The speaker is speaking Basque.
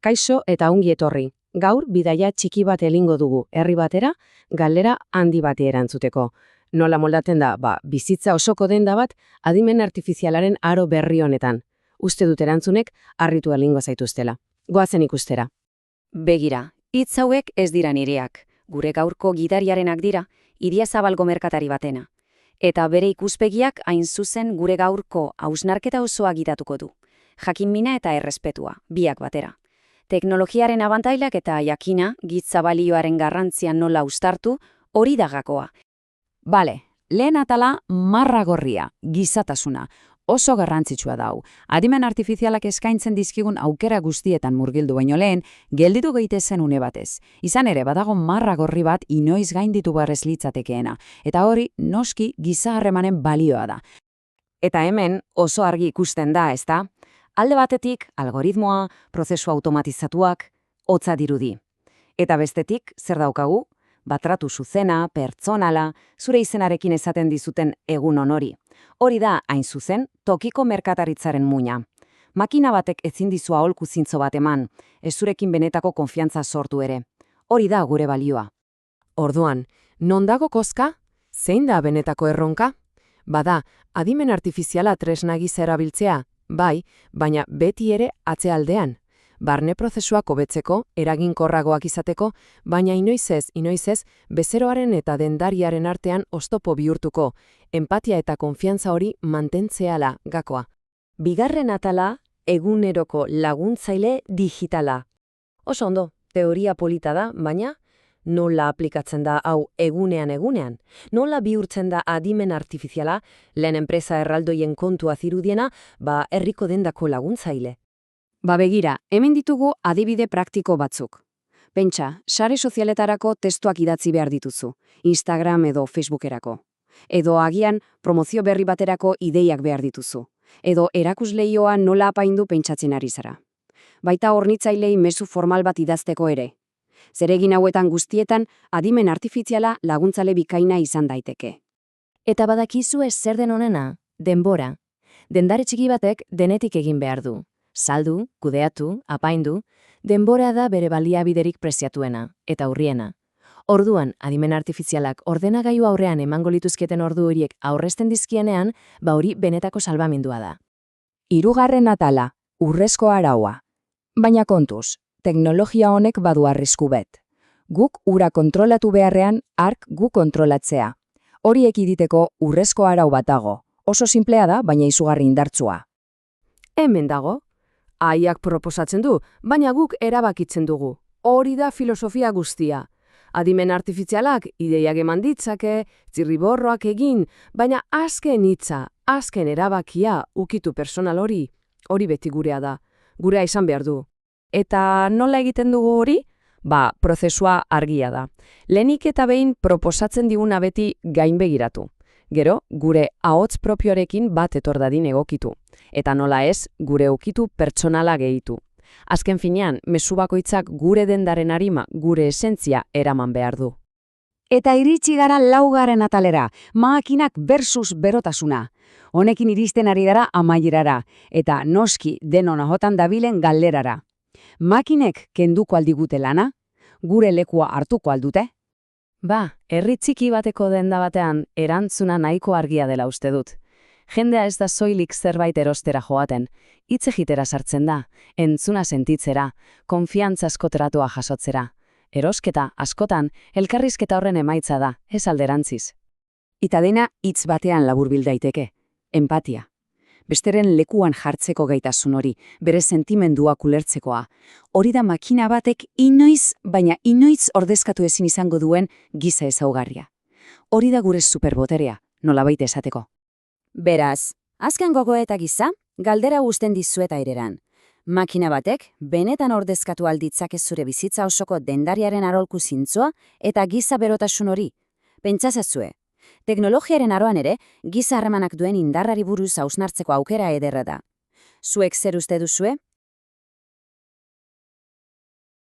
Kaixo eta ongi etorri. Gaur bidaia txiki bat egingo dugu, herri batera, galdera handi bati erantzuteko. Nola moldatzen da, bizitza osoko denda bat adimen artifizialaren aro berri honetan. Uste dut erantzunek harritu egingo zaituztela. Goazen ikustera. Begira, hitz hauek ez dira nireak. Gure gaurko gidariarenak dira, Idiazabalgo merkatari batena. Eta bere ikuspegiak hain zuzen gure gaurko hausnarketa osoa gidatuko du. Jakinmina eta errespetua, biak batera. Teknologiaren abantailak eta jakina, gitza balioaren garrantzian nola uztartu, hori da gakoa. Bale, lehen atala marra gorria, gizatasuna. Oso garrantzitsua dau. Adimen artifizialak eskaintzen dizkigun aukera guztietan murgildu baino lehen, gelditu gaitezen une batez. Izan ere, badago marra gorri bat inoiz gainditu beharrez litzatekeena. Eta hori, noski giza harremanen balioa da. Eta hemen oso argi ikusten da, ezta? Alde batetik, algoritmoa, prozesu automatizatuak, hotza dirudi. Eta bestetik, zer daukagu? Batratu zuzena, pertsonala, zure izenarekin esaten dizuten egun onori. Hori da, hain zuzen, tokiko merkataritzaren muina. Makina batek ezin dizu aholku zintzo bat eman, ez zurekin benetako konfiantza sortu ere. Hori da gure balioa. Orduan, non dago kozka? Zein da benetako erronka? Bada, adimen artifiziala tresna gisa erabiltzea, bai, baina beti ere atzealdean. Barne prozesuak hobetzeko, eraginkorragoak izateko, baina inoiz ez, bezeroaren eta dendariaren artean oztopo bihurtuko, enpatia eta konfiantza hori mantentzeala gakoa. Bigarren atala, eguneroko laguntzaile digitala. Oso ondo, teoria polita da, baina nola aplikatzen da hau egunean? Nola bihurtzen da adimen artifiziala, lehen enpresa erraldoien kontua zirudiena, herriko dendako laguntzaile? Begira, hemen ditugu adibide praktiko batzuk. Pentsa, sare sozialetarako testuak idatzi behar dituzu, Instagram edo Facebookerako. Edo agian promozio berri baterako ideiak behar dituzu. Edo erakusleioa nola apaindu pentsatzen ari zara. Baita hornitzailei mezu formal bat idazteko ere. Zeregin hauetan guztietan, adimen artifiziala laguntzale bikaina izan daiteke. Eta badakizu ez zer den honena? Denbora. Dendare txiki batek denetik egin behar du. Saldu, kudeatu, apaindu, denbora da bere baliabiderik preziatuena, eta urriena. Orduan, adimen artifizialak ordenagailu aurrean emango lituzketen ordu horiek aurrezten dizkienean, hori benetako salbamendua da. Hirugarren atala, urrezko araua. Baina kontuz, teknologia honek badu arrisku bet. Guk ura kontrolatu beharrean, hark gu kontrolatzea. Horiek iditeko urrezko arau bat dago. Oso sinplea da, baina izugarri indartsua. Hemen dago. Aiak proposatzen du, baina guk erabakitzen dugu. Hori da filosofia guztia. Adimen artifizialak ideiak eman ditzake, zirriborroak egin, baina azken hitza, azken erabakia ukitu personal hori beti gurea da. Gurea izan behar du. Eta nola egiten dugu hori? Prozesua argia da. Lehenik eta behin proposatzen diguna beti gainbegiratu. Gero, gure ahots propioarekin bat etor dadin egokitu. Eta nola ez, gure ukitu pertsonala gehitu. Azken finean, mezu bakoitzak gure dendaren arima, gure esentzia eraman behar du. Eta iritsi gara laugarren atalera, makinak versus berotasuna. Honekin iristen ari gara amaierara, eta noski denon ahotan dabilen galderara. Makinek kenduko aldigute lana? Gure lekua hartuko aldute? Herri txiki bateko denda batean erantzuna nahiko argia dela uste dut. Jendea ez da soilik zerbait erostera joaten, hitz egitera sartzen da, entzuna sentitzera, konfiantza asko tratua jasotzera. Erosketa, askotan, elkarrizketa horren emaitza da, ez alderantziz. Eta dena hitz batean laburbil daiteke, empatia. Besteren lekuan jartzeko gaitasun hori, bere sentimenduak ulertzekoa. Hori da makina batek inoiz, baina inoiz ordezkatu ezin izango duen giza ezaugarria. Hori da gure superboterea, nolabait esateko. Beraz, azken gogoeta giza, galdera uzten dizueta ireran. Makina batek, benetan ordezkatu alditzak zure bizitza osoko dendariaren arolku zintzoa eta giza berotasun hori. Pentsazazue. Teknologiaren aroan ere, giza harremanak duen indarrari buruz hausnartzeko aukera ederra da. Zuek zer uste duzue?